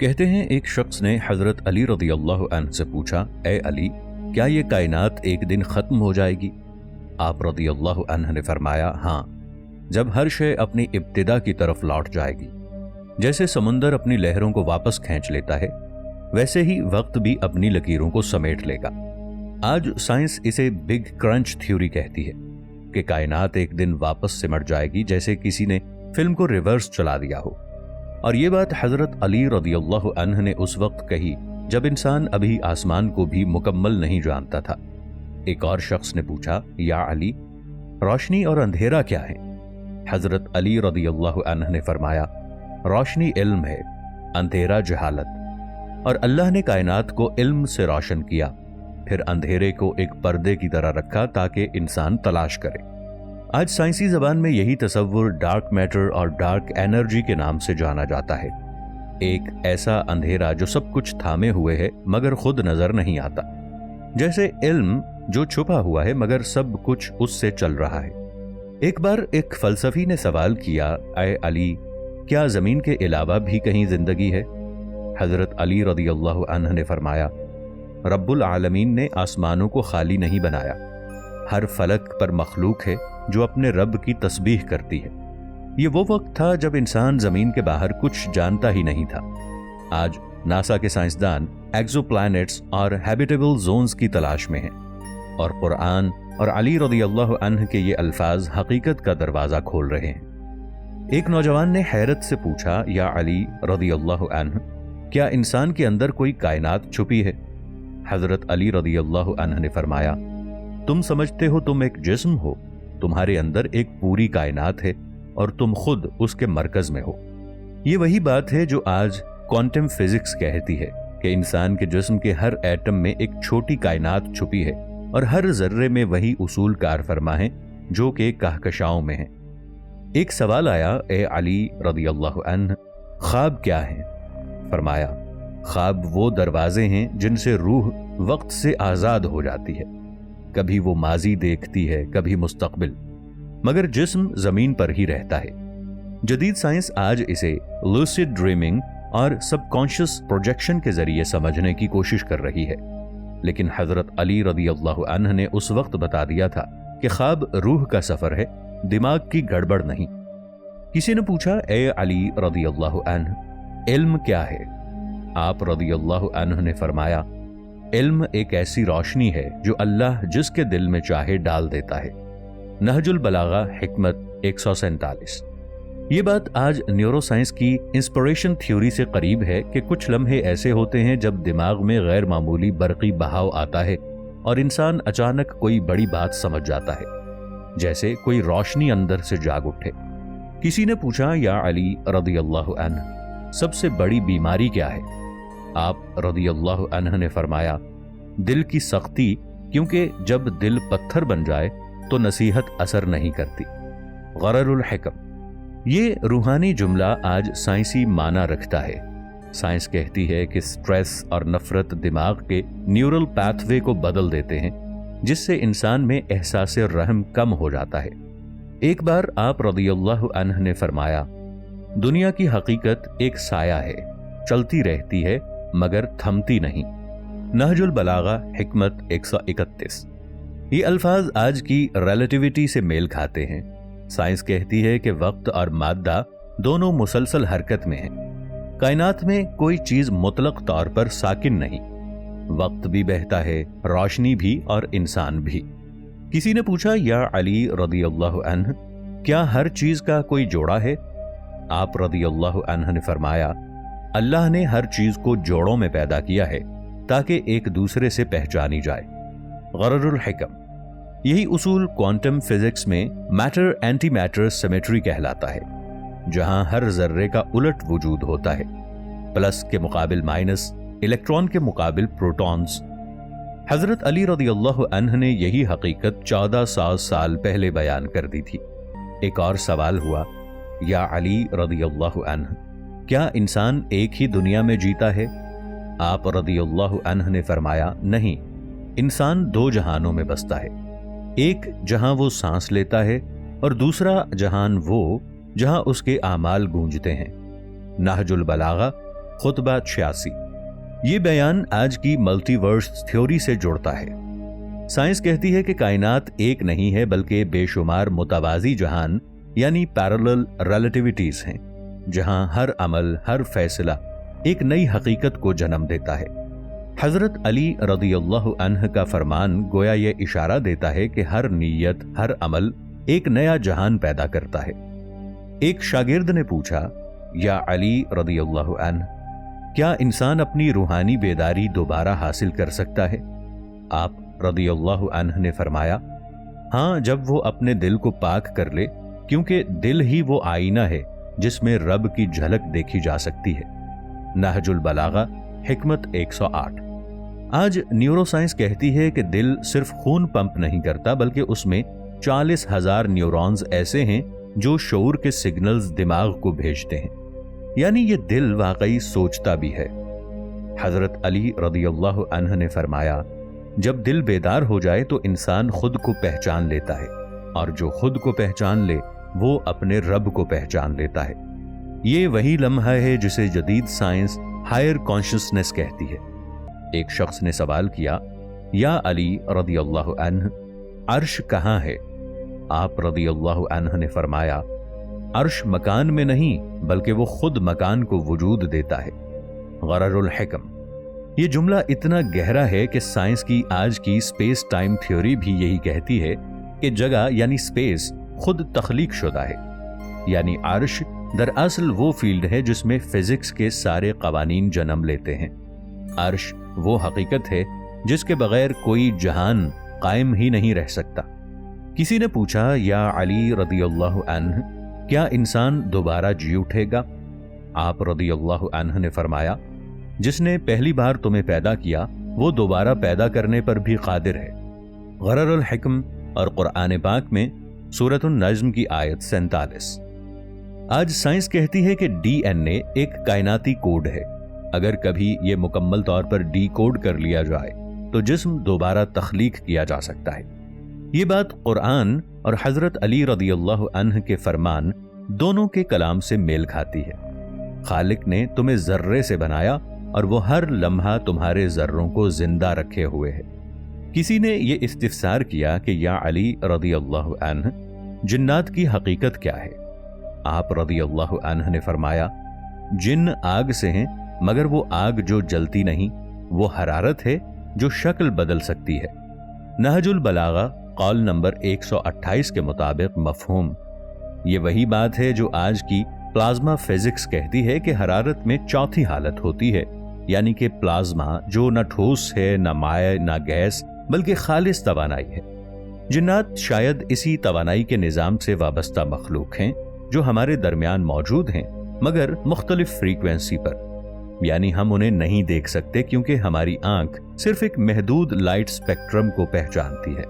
کہتے ہیں ایک شخص نے حضرت علی رضی اللہ عنہ سے پوچھا، اے علی، کیا یہ کائنات ایک دن ختم ہو جائے گی؟ آپ رضی اللہ عنہ نے فرمایا، ہاں، جب ہر شے اپنی ابتدا کی طرف لوٹ جائے گی۔ جیسے سمندر اپنی لہروں کو واپس کھینچ لیتا ہے، ویسے ہی وقت بھی اپنی لکیروں کو سمیٹ لے گا۔ آج سائنس اسے بگ کرنچ تھیوری کہتی ہے کہ کائنات ایک دن واپس سمٹ جائے گی، جیسے کسی نے فلم کو ریورس چلا دیا ہو۔ اور یہ بات حضرت علی رضی اللہ عنہ نے اس وقت کہی جب انسان ابھی آسمان کو بھی مکمل نہیں جانتا تھا۔ ایک اور شخص نے پوچھا، یا علی، روشنی اور اندھیرا کیا ہے؟ حضرت علی رضی اللہ عنہ نے فرمایا، روشنی علم ہے، اندھیرا جہالت، اور اللہ نے کائنات کو علم سے روشن کیا، پھر اندھیرے کو ایک پردے کی طرح رکھا تاکہ انسان تلاش کرے۔ آج سائنسی زبان میں یہی تصور ڈارک میٹر اور ڈارک انرجی کے نام سے جانا جاتا ہے، ایک ایسا اندھیرا جو سب کچھ تھامے ہوئے ہے مگر خود نظر نہیں آتا، جیسے علم جو چھپا ہوا ہے مگر سب کچھ اس سے چل رہا ہے۔ ایک بار ایک فلسفی نے سوال کیا، اے علی، کیا زمین کے علاوہ بھی کہیں زندگی ہے؟ حضرت علی رضی اللہ عنہ نے فرمایا، رب العالمین نے آسمانوں کو خالی نہیں بنایا، ہر فلک پر مخلوق ہے جو اپنے رب کی تسبیح کرتی ہے۔ یہ وہ وقت تھا جب انسان زمین کے باہر کچھ جانتا ہی نہیں تھا۔ آج ناسا کے سائنسدان ایکزو پلانٹس اور ہیبیٹیبل زونز کی تلاش میں ہیں، اور قرآن اور علی رضی اللہ عنہ کے یہ الفاظ حقیقت کا دروازہ کھول رہے ہیں۔ ایک نوجوان نے حیرت سے پوچھا، یا علی رضی اللہ عنہ، کیا انسان کے اندر کوئی کائنات چھپی ہے؟ حضرت علی رضی اللہ عنہ نے فرمایا، تم سمجھتے ہو تم ایک جسم ہو، تمہارے اندر ایک پوری کائنات ہے اور تم خود اس کے مرکز میں ہو۔ یہ وہی بات ہے جو آج کوانٹم فزکس کہتی ہے کہ انسان کے جسم کے ہر ایٹم میں ایک چھوٹی کائنات چھپی ہے، اور ہر ذرے میں وہی اصول کار فرما ہیں جو کہ کہکشاؤں میں ہیں۔ ایک سوال آیا، اے علی رضی اللہ عنہ، خواب کیا ہے؟ فرمایا، خواب وہ دروازے ہیں جن سے روح وقت سے آزاد ہو جاتی ہے، کبھی وہ ماضی دیکھتی ہے، کبھی مستقبل، مگر جسم زمین پر ہی رہتا ہے۔ جدید سائنس آج اسے لوسیڈ ڈریمنگ اور سب کانشیس پروجیکشن کے ذریعے سمجھنے کی کوشش کر رہی ہے، لیکن حضرت علی رضی اللہ عنہ نے اس وقت بتا دیا تھا کہ خواب روح کا سفر ہے، دماغ کی گڑبڑ نہیں۔ کسی نے پوچھا، اے علی رضی اللہ عنہ، علم کیا ہے؟ آپ رضی اللہ عنہ نے فرمایا، علم ایک ایسی روشنی ہے جو اللہ جس کے دل میں چاہے ڈال دیتا ہے۔ نہج البلاغہ حکمت 147۔ یہ بات آج نیورو سائنس کی انسپریشن تھیوری سے قریب ہے کہ کچھ لمحے ایسے ہوتے ہیں جب دماغ میں غیر معمولی برقی بہاؤ آتا ہے اور انسان اچانک کوئی بڑی بات سمجھ جاتا ہے، جیسے کوئی روشنی اندر سے جاگ اٹھے۔ کسی نے پوچھا، یا علی رضی اللہ عنہ، سب سے بڑی بیماری کیا ہے؟ آپ رضی اللہ عنہ نے فرمایا، دل کی سختی، کیونکہ جب دل پتھر بن جائے تو نصیحت اثر نہیں کرتی۔ غرر الحکم، یہ روحانی جملہ آج سائنسی معنی رکھتا ہے۔ سائنس کہتی ہے کہ سٹریس اور نفرت دماغ کے نیورل پاتھ وے کو بدل دیتے ہیں، جس سے انسان میں احساس رحم کم ہو جاتا ہے۔ ایک بار آپ رضی اللہ عنہ نے فرمایا، دنیا کی حقیقت ایک سایہ ہے، چلتی رہتی ہے مگر تھمتی نہیں۔ نہج البلاغہ حکمت 131۔ یہ الفاظ آج کی ریلیٹیوٹی سے میل کھاتے ہیں۔ سائنس کہتی ہے کہ وقت اور مادہ دونوں مسلسل حرکت میں ہیں۔ کائنات میں کوئی چیز مطلق طور پر ساکن نہیں، وقت بھی بہتا ہے، روشنی بھی اور انسان بھی۔ کسی نے پوچھا، یا علی رضی اللہ عنہ، کیا ہر چیز کا کوئی جوڑا ہے؟ آپ رضی اللہ عنہ نے فرمایا، اللہ نے ہر چیز کو جوڑوں میں پیدا کیا ہے تاکہ ایک دوسرے سے پہچانی جائے۔ غرر الحکم، یہی اصول کوانٹم فزکس میں میٹر اینٹی میٹر سیمیٹری کہلاتا ہے، جہاں ہر ذرے کا الٹ وجود ہوتا ہے، پلس کے مقابل مائنس، الیکٹران کے مقابل پروٹونز۔ حضرت علی رضی اللہ عنہ نے یہی حقیقت 1400 سال پہلے بیان کر دی تھی۔ ایک اور سوال ہوا، یا علی رضی اللہ عنہ، کیا انسان ایک ہی دنیا میں جیتا ہے؟ آپ رضی اللہ عنہ نے فرمایا، نہیں، انسان دو جہانوں میں بستا ہے، ایک جہاں وہ سانس لیتا ہے اور دوسرا جہان وہ جہاں اس کے اعمال گونجتے ہیں۔ نہج البلاغہ خطبہ 86۔ یہ بیان آج کی ملٹی ورس تھیوری سے جڑتا ہے۔ سائنس کہتی ہے کہ کائنات ایک نہیں ہے بلکہ بے شمار متوازی جہان یعنی پیرالل ریلیٹیوٹیز ہیں، جہاں ہر عمل، ہر فیصلہ ایک نئی حقیقت کو جنم دیتا ہے۔ حضرت علی رضی اللہ عنہ کا فرمان گویا یہ اشارہ دیتا ہے کہ ہر نیت، ہر عمل ایک نیا جہان پیدا کرتا ہے۔ ایک شاگرد نے پوچھا، یا علی رضی اللہ عنہ، کیا انسان اپنی روحانی بیداری دوبارہ حاصل کر سکتا ہے؟ آپ رضی اللہ عنہ نے فرمایا، ہاں، جب وہ اپنے دل کو پاک کر لے، کیونکہ دل ہی وہ آئینہ ہے جس میں رب کی جھلک دیکھی جا سکتی ہے۔ نہج البلاغہ حکمت 108۔ آج نیورو سائنس کہتی ہے کہ دل صرف خون پمپ نہیں کرتا بلکہ اس میں 40,000 نیورونز ایسے ہیں جو شعور کے سگنلز دماغ کو بھیجتے ہیں، یعنی یہ دل واقعی سوچتا بھی ہے۔ حضرت علی رضی اللہ عنہ نے فرمایا، جب دل بیدار ہو جائے تو انسان خود کو پہچان لیتا ہے، اور جو خود کو پہچان لے وہ اپنے رب کو پہچان لیتا ہے۔ یہ وہی لمحہ ہے جسے جدید سائنس ہائر کانشسنس کہتی ہے۔ ایک شخص نے سوال کیا، یا علی رضی اللہ عنہ، عرش کہاں ہے؟ آپ رضی اللہ عنہ نے فرمایا، عرش مکان میں نہیں بلکہ وہ خود مکان کو وجود دیتا ہے۔ غرر الحکم۔ یہ جملہ اتنا گہرا ہے کہ سائنس کی آج کی اسپیس ٹائم تھیوری بھی یہی کہتی ہے کہ جگہ یعنی اسپیس خود تخلیق شدہ ہے، یعنی عرش دراصل وہ فیلڈ ہے جس میں فزکس کے سارے قوانین جنم لیتے ہیں۔ عرش وہ حقیقت ہے جس کے بغیر کوئی جہان قائم ہی نہیں رہ سکتا۔ کسی نے پوچھا، یا علی رضی اللہ عنہ، کیا انسان دوبارہ جی اٹھے گا؟ آپ رضی اللہ عنہ نے فرمایا، جس نے پہلی بار تمہیں پیدا کیا وہ دوبارہ پیدا کرنے پر بھی قادر ہے۔ غرر الحکم اور قرآن پاک میں سورۃ النجم کی آیت 47۔ آج سائنس کہتی ہے کہ ڈی این اے ایک کائناتی کوڈ ہے۔ اگر کبھی یہ مکمل طور پر ڈی کوڈ کر لیا جائے تو جسم دوبارہ تخلیق کیا جا سکتا ہے۔ یہ بات قرآن اور حضرت علی رضی اللہ عنہ کے فرمان دونوں کے کلام سے میل کھاتی ہے۔ خالق نے تمہیں ذرے سے بنایا اور وہ ہر لمحہ تمہارے ذروں کو زندہ رکھے ہوئے ہے۔ کسی نے یہ استفسار کیا کہ یا علی رضی اللہ عنہ، جنات کی حقیقت کیا ہے؟ آپ رضی اللہ عنہ نے فرمایا، جن آگ سے ہیں مگر وہ آگ جو جلتی نہیں، وہ حرارت ہے جو شکل بدل سکتی ہے۔ نہج البلاغہ قول نمبر 128 کے مطابق مفہوم یہ وہی بات ہے جو آج کی پلازما فزکس کہتی ہے کہ حرارت میں چوتھی حالت ہوتی ہے، یعنی کہ پلازما جو نہ ٹھوس ہے، نہ مائع، نہ گیس، بلکہ خالص توانائی ہے۔ جنات شاید اسی توانائی کے نظام سے وابستہ مخلوق ہیں جو ہمارے درمیان موجود ہیں، مگر مختلف فریکوینسی پر، یعنی ہم انہیں نہیں دیکھ سکتے کیونکہ ہماری آنکھ صرف ایک محدود لائٹ سپیکٹرم کو پہچانتی ہے۔